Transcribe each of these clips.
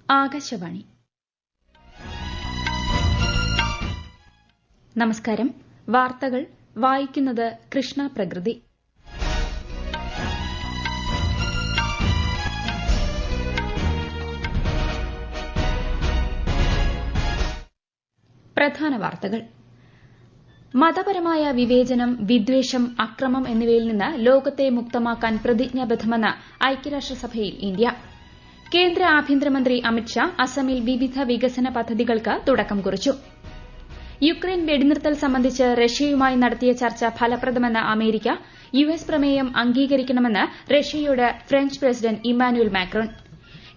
ആകാശവാണി. നമസ്കാരം. വാർത്തകൾ വായിക്കുന്നത് കൃഷ്ണ പ്രകൃതി. പ്രധാന വാർത്തകൾ. മതപരമായ വിവേചനം, വിദ്വേഷം, അക്രമം എന്നിവയിൽ നിന്ന് ലോകത്തെ മുക്തമാക്കാൻ പ്രതിജ്ഞാബദ്ധമെന്ന് ഐക്യരാഷ്ട്രസഭയിൽ ഇന്ത്യ. കേന്ദ്ര ആഭ്യന്തരമന്ത്രി അമിത്ഷാ അസമിൽ വിവിധ വികസന പദ്ധതികൾക്ക് തുടക്കം കുറിച്ചു. യുക്രൈൻ വെടിനിർത്തൽ സംബന്ധിച്ച് റഷ്യയുമായി നടത്തിയ ചർച്ച ഫലപ്രദമെന്ന് അമേരിക്ക. യുഎസ് പ്രമേയം അംഗീകരിക്കണമെന്ന് റഷ്യയോട് ഫ്രഞ്ച് പ്രസിഡന്റ് ഇമ്മാനുവൽ മാക്രോൺ.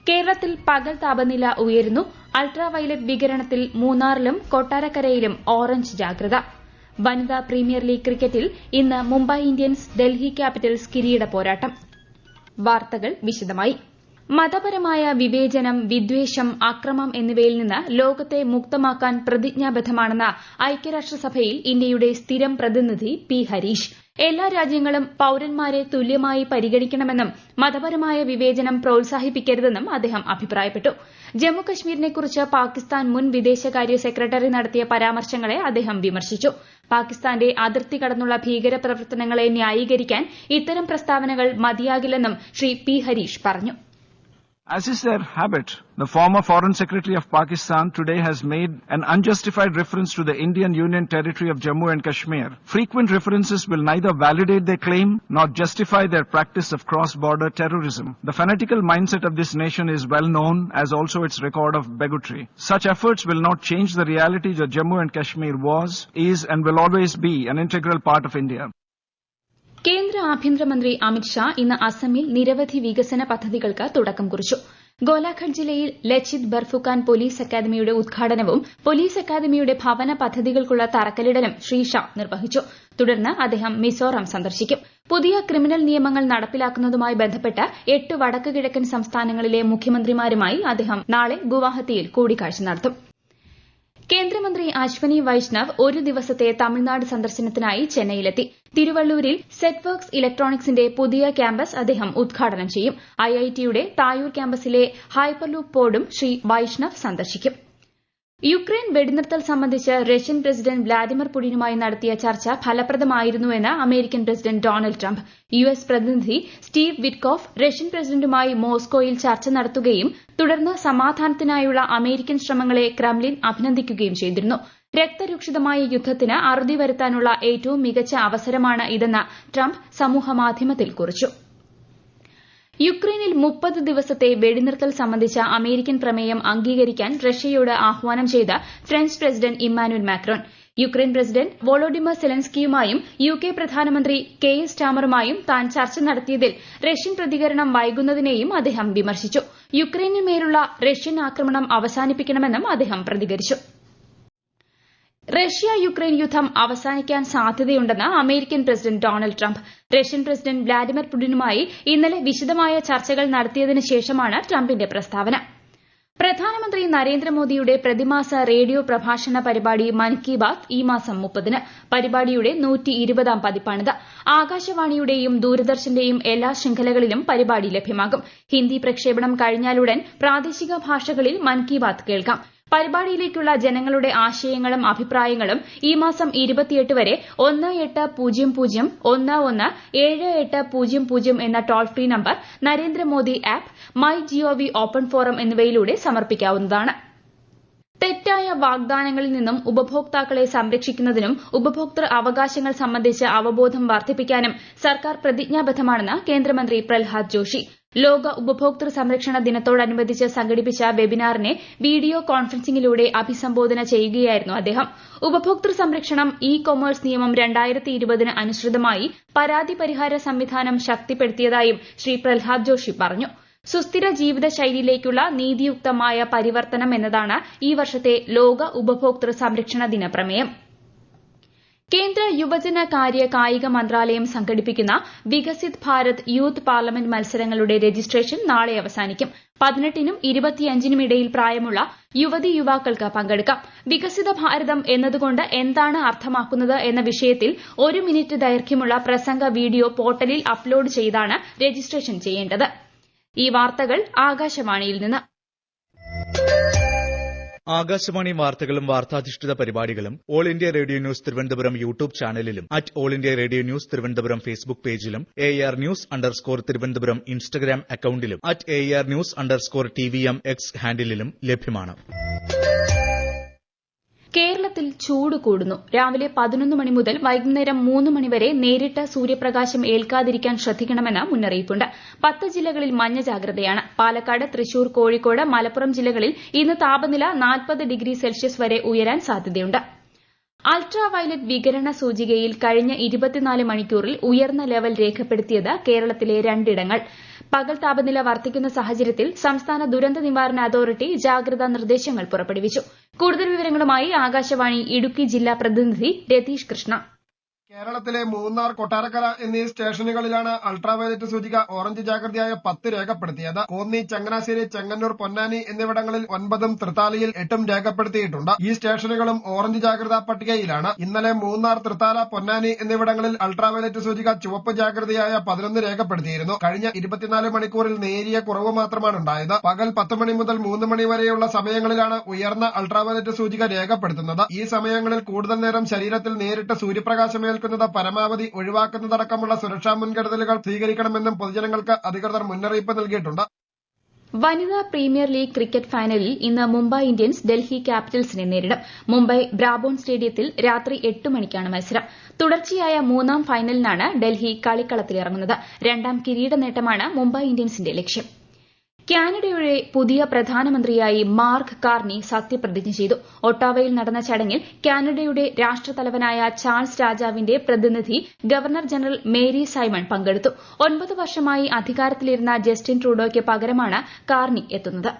കേരളത്തിൽ പകൽ താപനില ഉയരുന്നു. അൾട്രാവയലറ്റ് വികിരണത്തിൽ മൂന്നാറിലും കൊട്ടാരക്കരയിലും ഓറഞ്ച് ജാഗ്രത. വനിതാ പ്രീമിയർ ലീഗ് ക്രിക്കറ്റിൽ ഇന്ന് മുംബൈ ഇന്ത്യൻസ് ഡൽഹി ക്യാപിറ്റൽസ് കിരീട പോരാട്ടം. വാർത്തകൾ വിശദമായി. മതപരമായ വിവേചനം, വിദ്വേഷം, അക്രമം എന്നിവയിൽ നിന്ന് ലോകത്തെ മുക്തമാക്കാൻ പ്രതിജ്ഞാബദ്ധമാണെന്ന് ഐക്യരാഷ്ട്രസഭയിൽ ഇന്ത്യയുടെ സ്ഥിരം പ്രതിനിധി പി ഹരീഷ്. എല്ലാ രാജ്യങ്ങളും പൌരന്മാരെ തുല്യമായി പരിഗണിക്കണമെന്നും മതപരമായ വിവേചനം പ്രോത്സാഹിപ്പിക്കരുതെന്നും അദ്ദേഹം അഭിപ്രായപ്പെട്ടു. ജമ്മുകശ്മീരിനെക്കുറിച്ച് പാകിസ്ഥാൻ മുൻ വിദേശകാര്യ സെക്രട്ടറി നടത്തിയ പരാമർശങ്ങളെ അദ്ദേഹം വിമർശിച്ചു. പാകിസ്ഥാന്റെ അതിർത്തി കടന്നുള്ള ഭീകരപ്രവർത്തനങ്ങളെ ന്യായീകരിക്കാൻ ഇത്തരം പ്രസ്താവനകൾ മതിയാകില്ലെന്നും ശ്രീ പി ഹരീഷ് പറഞ്ഞു. As is their habit, the former Foreign Secretary of Pakistan today has made an unjustified reference to the Indian Union territory of Jammu and Kashmir. Frequent references will neither validate their claim nor justify their practice of cross-border terrorism. The fanatical mindset of this nation is well known, as also its record of bigotry. Such efforts will not change the reality that Jammu and Kashmir was, is and will always be an integral part of India. കേന്ദ്ര ആഭ്യന്തരമന്ത്രി അമിത്ഷാ ഇന്ന് അസമിൽ നിരവധി വികസന പദ്ധതികൾക്ക് തുടക്കം കുറിച്ചു. ഗോലാഘട്ട് ജില്ലയിൽ ലച്ചിത് ബർഫുകാൻ പോലീസ് അക്കാദമിയുടെ ഉദ്ഘാടനവും പോലീസ് അക്കാദമിയുടെ ഭവന പദ്ധതികൾക്കുള്ള തറക്കല്ലിടലും ശ്രീ ഷാ നിർവഹിച്ചു. തുടർന്ന് അദ്ദേഹം മിസോറാം സന്ദർശിക്കും. പുതിയ ക്രിമിനൽ നിയമങ്ങൾ നടപ്പിലാക്കുന്നതുമായി ബന്ധപ്പെട്ട് 8 വടക്ക് കിഴക്കൻ സംസ്ഥാനങ്ങളിലെ മുഖ്യമന്ത്രിമാരുമായി അദ്ദേഹം നാളെ ഗുവാഹത്തിയിൽ കൂടിക്കാഴ്ച നടത്തും. കേന്ദ്രമന്ത്രി അശ്വനി വൈഷ്ണവ് ഒരു ദിവസത്തെ തമിഴ്നാട് സന്ദർശനത്തിനായി ചെന്നൈയിലെത്തി. തിരുവള്ളൂരിൽ സെറ്റ് വർക്ക്സ് ഇലക്ട്രോണിക്സിന്റെ പുതിയ ക്യാമ്പസ് അദ്ദേഹം ഉദ്ഘാടനം ചെയ്യും. ഐഐടിയുടെ തായൂർ ക്യാമ്പസിലെ ഹൈപ്പർലൂപ്പ് പോഡും ശ്രീ വൈഷ്ണവ് സന്ദർശിക്കും. യുക്രൈൻ വെടിനിർത്തൽ സംബന്ധിച്ച് റഷ്യൻ പ്രസിഡന്റ് വ്ളാഡിമിർ പുടിനുമായി നടത്തിയ ചർച്ച ഫലപ്രദമായിരുന്നുവെന്ന് American president Donald Trump. US പ്രതിനിധി സ്റ്റീവ് വിറ്റ്കോഫ് റഷ്യൻ പ്രസിഡന്റുമായി മോസ്കോയിൽ ചർച്ച നടത്തുകയും തുടർന്ന് സമാധാനത്തിനായുള്ള അമേരിക്കൻ ശ്രമങ്ങളെ ക്രെംലിൻ അഭിനന്ദിക്കുകയും ചെയ്തിരുന്നു. രക്തരൂക്ഷിതമായ യുദ്ധത്തിന് അറുതി വരുത്താനുള്ള ഏറ്റവും മികച്ച അവസരമാണ് ഇതെന്ന് ട്രംപ് സമൂഹമാധ്യമത്തിൽ കുറിച്ചു. യുക്രൈനിൽ 30 ദിവസത്തെ വെടിനിർത്തൽ സംബന്ധിച്ച അമേരിക്കൻ പ്രമേയം അംഗീകരിക്കാൻ റഷ്യയോട് ആഹ്വാനം ചെയ്ത് French president Emmanuel Macron. Ukraine president Volodymyr സെലൻസ്കിയുമായും യുകെ പ്രധാനമന്ത്രി കെയർ സ്റ്റാമറുമായും താൻ ചർച്ച നടത്തിയതിൽ റഷ്യൻ പ്രതികരണം വൈകുന്നതിനെയും അദ്ദേഹം വിമർശിച്ചു. യുക്രൈനുമേലുള്ള റഷ്യൻ ആക്രമണം അവസാനിപ്പിക്കണമെന്നും അദ്ദേഹം പ്രതികരിച്ചു. റഷ്യ യുക്രൈൻ യുദ്ധം അവസാനിക്കാൻ സാധ്യതയുണ്ടെന്ന് American president Donald Trump. Russian president Vladimir പുടിനുമായി ഇന്നലെ വിശദമായ ചർച്ചകൾ നടത്തിയതിനു ശേഷമാണ് ട്രംപിന്റെ പ്രസ്താവന. പ്രധാനമന്ത്രി നരേന്ദ്രമോദിയുടെ പ്രതിമാസ റേഡിയോ പ്രഭാഷണ പരിപാടി മൻ കി ബാത്ത് ഈ മാസം 30-ന്. പരിപാടിയുടെ 120-ാം പതിപ്പാണിത്. ആകാശവാണിയുടെയും ദൂരദർശന്റെയും എല്ലാ ശൃംഖലകളിലും പരിപാടി ലഭ്യമാകും. ഹിന്ദി പ്രക്ഷേപണം കഴിഞ്ഞാലുടൻ പ്രാദേശിക ഭാഷകളിൽ മൻ കി ബാത്ത് കേൾക്കാം. പരിപാടിയിലേക്കുള്ള ജനങ്ങളുടെ ആശയങ്ങളും അഭിപ്രായങ്ങളും ഈ മാസം 28 വരെ 1800-11-7800 എന്ന toll free number, Narendra Modi app, my G O V open forum എന്നിവയിലൂടെ സമർപ്പിക്കാവുന്നതാണ്. തെറ്റായ വാഗ്ദാനങ്ങളിൽ നിന്നും ഉപഭോക്താക്കളെ സംരക്ഷിക്കുന്നതിനും ഉപഭോക്തൃ അവകാശങ്ങൾ സംബന്ധിച്ച് അവബോധം വർദ്ധിപ്പിക്കാനും സർക്കാർ പ്രതിജ്ഞാബദ്ധമാണെന്ന് കേന്ദ്രമന്ത്രി പ്രഹ്ലാദ് ജോഷി. ലോക ഉപഭോക്തൃ സംരക്ഷണ ദിനത്തോടനുബന്ധിച്ച് സംഘടിപ്പിച്ച വെബിനാറിനെ വീഡിയോ കോൺഫറൻസിംഗിലൂടെ അഭിസംബോധന ചെയ്യുകയായിരുന്നു അദ്ദേഹം. ഉപഭോക്തൃ സംരക്ഷണം ഇ കൊമേഴ്സ് നിയമം 2020-ന് അനുസൃതമായി പരാതി പരിഹാര സംവിധാനം ശക്തിപ്പെടുത്തിയതായും ശ്രീ പ്രഹ്ലാദ് ജോഷി പറഞ്ഞു. സുസ്ഥിര ജീവിതശൈലിയിലേക്കുള്ള നീതിയുക്തമായ പരിവർത്തനം എന്നതാണ് ഈ വർഷത്തെ ലോക ഉപഭോക്തൃ സംരക്ഷണ ദിന പ്രമേയം. കേന്ദ്ര യുവജന കാര്യ കായിക മന്ത്രാലയം സംഘടിപ്പിക്കുന്ന വികസിത് ഭാരത് യൂത്ത് പാർലമെന്റ് മത്സരങ്ങളുടെ രജിസ്ട്രേഷൻ നാളെ അവസാനിക്കും. 18-നും 25-നും ഇടയിൽ പ്രായമുള്ള യുവതീ യുവാക്കൾക്ക് പങ്കെടുക്കാം. വികസിത ഭാരതം എന്നതുകൊണ്ട് എന്താണ് അർത്ഥമാക്കുന്നത് എന്ന വിഷയത്തിൽ 1 മിനിറ്റ് ദൈർഘ്യമുള്ള പ്രസംഗ വീഡിയോ പോർട്ടലിൽ അപ്ലോഡ് ചെയ്താണ് രജിസ്ട്രേഷൻ ചെയ്യേണ്ടത്. ഈ വാർത്തകൾ ആകാശവാണിയിൽ നിന്ന്. ആകാശവാണി വാർത്തകളും വാർത്താധിഷ്ഠിത പരിപാടികളും All India Radio News Thiruvananthapuram YouTube ചാനലിലും All India Radio News Thiruvananthapuram Facebook പേജിലും AR News_ തിരുവനന്തപുരം ഇൻസ്റ്റഗ്രാം അക്കൌണ്ടിലും AR News_TVM X ഹാൻഡിലും ലഭ്യമാണ്. കേരളത്തിൽ ചൂട് കൂടുന്നു. രാവിലെ 11 മണി മുതൽ വൈകുന്നേരം 3 മണി വരെ നേരിട്ട് സൂര്യപ്രകാശം ഏൽക്കാതിരിക്കാൻ ശ്രദ്ധിക്കണമെന്ന് മുന്നറിയിപ്പുണ്ട്. 10 ജില്ലകളിൽ മഞ്ഞ ജാഗ്രതയാണ്. പാലക്കാട്, തൃശൂർ, കോഴിക്കോട്, മലപ്പുറം ജില്ലകളിൽ ഇന്ന് താപനില 40 ഡിഗ്രി സെൽഷ്യസ് വരെ ഉയരാൻ സാധ്യതയുണ്ട്. അൾട്രാ വയലറ്റ് വികിരണ സൂചികയിൽ കഴിഞ്ഞ 24 മണിക്കൂറിൽ ഉയർന്ന ലെവൽ രേഖപ്പെടുത്തിയത് കേരളത്തിലെ 2 ഇടങ്ങൾ. പകൽ താപനില വർദ്ധിക്കുന്ന സാഹചര്യത്തിൽ സംസ്ഥാന ദുരന്ത നിവാരണ അതോറിറ്റി ജാഗ്രതാ നിർദ്ദേശങ്ങൾ പുറപ്പെടുവിച്ചു. കൂടുതൽ വിവരങ്ങളുമായി ആകാശവാണി ഇടുക്കി ജില്ലാ പ്രതിനിധി രതീഷ് കൃഷ്ണ. കേരളത്തിലെ മൂന്നാർ, കൊട്ടാരക്കര എന്നീ സ്റ്റേഷനുകളിലാണ് അൾട്രാവയലറ്റ് സൂചിക ഓറഞ്ച് ജാഗ്രതയായ 10 രേഖപ്പെടുത്തിയത്. കോന്നി, ചങ്ങനാശ്ശേരി, ചെങ്ങന്നൂർ, പൊന്നാനി എന്നിവിടങ്ങളിൽ 9ഉം തൃത്താലയിൽ 8ഉം രേഖപ്പെടുത്തിയിട്ടുണ്ട്. ഈ സ്റ്റേഷനുകളും ഓറഞ്ച് ജാഗ്രതാ പട്ടികയിലാണ്. ഇന്നലെ മൂന്നാർ, തൃത്താല, പൊന്നാനി എന്നിവിടങ്ങളിൽ അൾട്രാവയലറ്റ് സൂചിക ചുവപ്പ് ജാഗ്രതയായ 11 രേഖപ്പെടുത്തിയിരുന്നു. കഴിഞ്ഞ 24 മണിക്കൂറിൽ നേരിയ കുറവ് മാത്രമാണ് ഉണ്ടായത്. പകൽ 10 മണി മുതൽ 3 മണി വരെയുള്ള സമയങ്ങളിലാണ് ഉയർന്ന അൾട്രാവയലറ്റ് സൂചിക രേഖപ്പെടുത്തുന്നത്. ഈ സമയങ്ങളിൽ കൂടുതൽ നേരം ശരീരത്തിൽ നേരിട്ട് സൂര്യപ്രകാശമേൽക്കുന്നത് പരമാവധി ഒഴിവാക്കുന്നതടക്കമുള്ള സുരക്ഷാ മുൻകരുതലുകൾ സ്വീകരിക്കണമെന്നും പൊതുജനങ്ങൾക്ക് അധികൃതർ മുന്നറിയിപ്പ് നൽകിയിട്ടുണ്ട്. വനിതാ പ്രീമിയർ ലീഗ് ക്രിക്കറ്റ് ഫൈനലിൽ ഇന്ന് മുംബൈ ഇന്ത്യൻസ് ഡൽഹി ക്യാപിറ്റൽസിനെ നേരിടും. മുംബൈ ബ്രാബോൺ സ്റ്റേഡിയത്തിൽ രാത്രി 8 മണിക്കാണ് മത്സരം. തുടർച്ചയായ 3ാം ഫൈനലിനാണ് ഡൽഹി കളിക്കളത്തിലിറങ്ങുന്നത്. 2ാം കിരീട നേട്ടമാണ് മുംബൈ ഇന്ത്യൻസിന്റെ ലക്ഷ്യം. കാനഡയുടെ പുതിയ പ്രധാനമന്ത്രിയായി മാർക്ക് കാർണി സത്യപ്രതിജ്ഞ ചെയ്തു. ഒട്ടാവയിൽ നടന്ന ചടങ്ങിൽ കാനഡയുടെ രാഷ്ട്രതലവനായ ചാൾസ് രാജാവിന്റെ പ്രതിനിധി ഗവർണർ ജനറൽ മേരി സൈമൺ പങ്കെടുത്തു. 9 വർഷമായി അധികാരത്തിലിരുന്ന ജസ്റ്റിൻ ട്രൂഡോയ്ക്ക് പകരമാണ് കാർണി എത്തുന്നത്.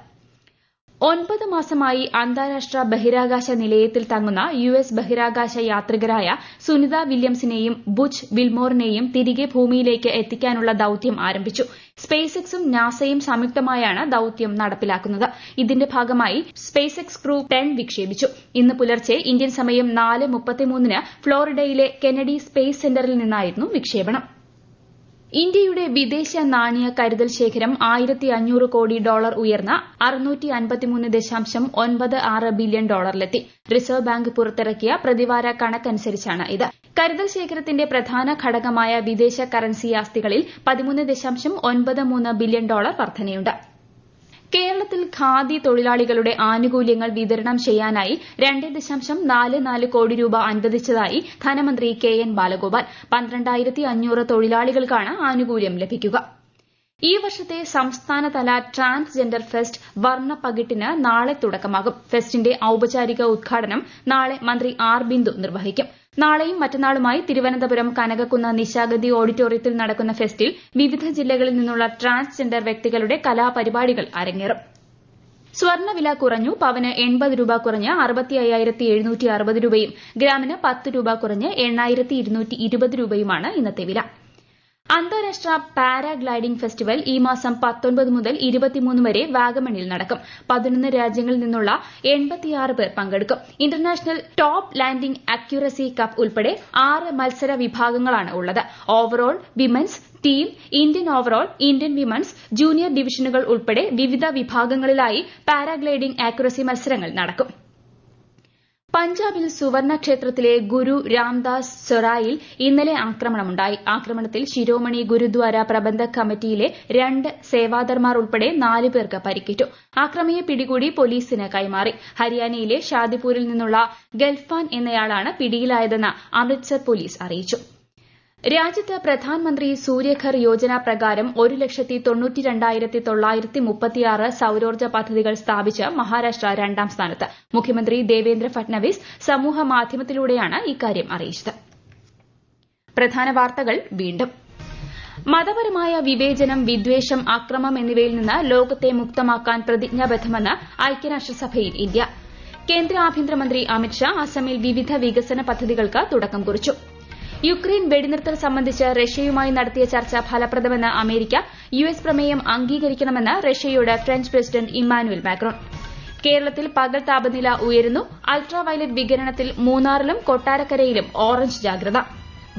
9 മാസമായി അന്താരാഷ്ട്ര ബഹിരാകാശ നിലയത്തിൽ തങ്ങുന്ന US ബഹിരാകാശ യാത്രികരായ സുനിത വില്യംസിനെയും ബുച്ച് വിൽമോറിനെയും തിരികെ ഭൂമിയിലേക്ക് എത്തിക്കാനുള്ള ദൌത്യം ആരംഭിച്ചു. സ്പേസ് എക്സും നാസയും സംയുക്തമായാണ് ദൌത്യം നടപ്പിലാക്കുന്നത്. ഇതിന്റെ ഭാഗമായി സ്പേസ് എക്സ് ക്രൂ 10 വിക്ഷേപിച്ചു. ഇന്ന് പുലർച്ചെ ഇന്ത്യൻ സമയം 4:33 ഫ്ലോറിഡയിലെ കെനഡി സ്പേസ് സെന്ററിൽ നിന്നായിരുന്നു വിക്ഷേപണം. ഇന്ത്യയുടെ വിദേശ നാണ്യ കരുതൽ ശേഖരം $1,500 കോടി ഉയർന്ന് $653.96 ബില്യൺ റിസർവ് ബാങ്ക് പുറത്തിറക്കിയ പ്രതിവാര കണക്കനുസരിച്ചാണ് ഇത്. കരുതൽ ശേഖരത്തിന്റെ പ്രധാന ഘടകമായ വിദേശ കറൻസി ആസ്തികളിൽ $13.93 ബില്യൺ വർധനയുണ്ട്. കേരളത്തിൽ ഖാദി തൊഴിലാളികളുടെ ആനുകൂല്യങ്ങൾ വിതരണം ചെയ്യാനായി 2.44 കോടി രൂപ അനുവദിച്ചതായി ധനമന്ത്രി KN ബാലഗോപാൽ. 12,500 തൊഴിലാളികൾക്കാണ് ആനുകൂല്യം ലഭിക്കുക. ഈ വർഷത്തെ സംസ്ഥാനതല ട്രാൻസ്ജെൻഡർ ഫെസ്റ്റ് വർണ്ണപ്പകിട്ടിന് നാളെ തുടക്കമാകും. ഫെസ്റ്റിന്റെ ഔപചാരിക ഉദ്ഘാടനം നാളെ മന്ത്രി R ബിന്ദു നിർവഹിക്കും. നാളെയും മറ്റന്നാളുമായി തിരുവനന്തപുരം കനകക്കുന്ന് നിശാഗന്ധി ഓഡിറ്റോറിയത്തിൽ നടക്കുന്ന ഫെസ്റ്റിൽ വിവിധ ജില്ലകളിൽ നിന്നുള്ള ട്രാൻസ്ജെൻഡർ വ്യക്തികളുടെ കലാപരിപാടികൾ അരങ്ങേറും. സ്വർണ്ണവില കുറഞ്ഞു. പവന് 80 രൂപ കുറഞ്ഞ് 65,760 രൂപയും ഗ്രാമിന് 10 രൂപ കുറഞ്ഞ് 8,220 രൂപയുമാണ് ഇന്നത്തെ വില. അന്താരാഷ്ട്ര പാരാഗ്ലൈഡിംഗ് ഫെസ്റ്റിവൽ ഈ മാസം 19 മുതൽ 23 വരെ വാഗമണിൽ നടക്കും. 11 രാജ്യങ്ങളിൽ നിന്നുള്ള 86 പേർ പങ്കെടുക്കും. International top landing accuracy cup ഉൾപ്പെടെ 6 മത്സര വിഭാഗങ്ങളാണ് ഉള്ളത്. Overall, women's, team, Indian overall, Indian women's, junior ഡിവിഷനുകൾ ഉൾപ്പെടെ വിവിധ വിഭാഗങ്ങളിലായി പാരാഗ്ലൈഡിംഗ് അക്യുറസി മത്സരങ്ങൾ നടക്കും. പഞ്ചാബിൽ സുവർണ ക്ഷേത്രത്തിലെ ഗുരു രാംദാസ് സൊറായിൽ ഇന്നലെ ആക്രമണമുണ്ടായി. ആക്രമണത്തിൽ ശിരോമണി ഗുരുദ്വാര പ്രബന്ധക് കമ്മിറ്റിയിലെ 2 സേവാദർമാർ ഉൾപ്പെടെ 4 പേർക്ക് പരിക്കേറ്റു. ആക്രമിയെ പിടികൂടി പോലീസിന് കൈമാറി. ഹരിയാനയിലെ ഷാദിപൂരിൽ നിന്നുള്ള ഗൽഫാൻ എന്നയാളാണ് പിടിയിലായതെന്ന് അമൃത്സർ പോലീസ് അറിയിച്ചു. രാജ്യത്ത് പ്രധാൻമന്ത്രി സൂര്യഘർ യോജന പ്രകാരം 1,92,936 സൌരോർജ്ജ പദ്ധതികൾ സ്ഥാപിച്ച് മഹാരാഷ്ട്ര 2ാം സ്ഥാനത്ത്. മുഖ്യമന്ത്രി ദേവേന്ദ്ര ഫട്നാവിസ് സമൂഹ മാധ്യമത്തിലൂടെയാണ് ഇക്കാര്യം അറിയിച്ചത്. പ്രധാന വാർത്തകൾ വീണ്ടും. മതപരമായ വിവേചനം, വിദ്വേഷം, അക്രമം എന്നിവയിൽ നിന്ന് ലോകത്തെ മുക്തമാക്കാൻ പ്രതിജ്ഞാബദ്ധമെന്ന് ഐക്യരാഷ്ട്രസഭയിൽ ഇന്ത്യ. കേന്ദ്ര ആഭ്യന്തരമന്ത്രി അമിത്ഷാ അസമിൽ വിവിധ വികസന പദ്ധതികൾക്ക് തുടക്കം കുറിച്ചു. യുക്രൈൻ വെടിനിർത്തൽ സംബന്ധിച്ച് റഷ്യയുമായി നടത്തിയ ചർച്ച ഫലപ്രദമെന്ന് അമേരിക്ക. US പ്രമേയം അംഗീകരിക്കണമെന്ന് റഷ്യയോട് ഫ്രഞ്ച് പ്രസിഡന്റ് ഇമ്മാനുവൽ മാക്രോൺ. കേരളത്തിൽ പകൽ താപനില ഉയരുന്നു. അൾട്രാ വയലറ്റ് വികിരണത്തിൽ മൂന്നാറിലും കൊട്ടാരക്കരയിലും ഓറഞ്ച് ജാഗ്രത.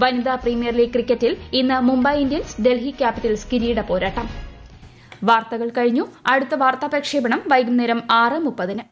വനിതാ പ്രീമിയർ ലീഗ് ക്രിക്കറ്റിൽ ഇന്ന് മുംബൈ ഇന്ത്യൻസ് ഡൽഹി ക്യാപിറ്റൽസ് കിരീട പോരാട്ടം. വാർത്തകൾ കഴിഞ്ഞു. അടുത്ത വാർത്താ പ്രക്ഷേപണം വൈകുന്നേരം 6:30.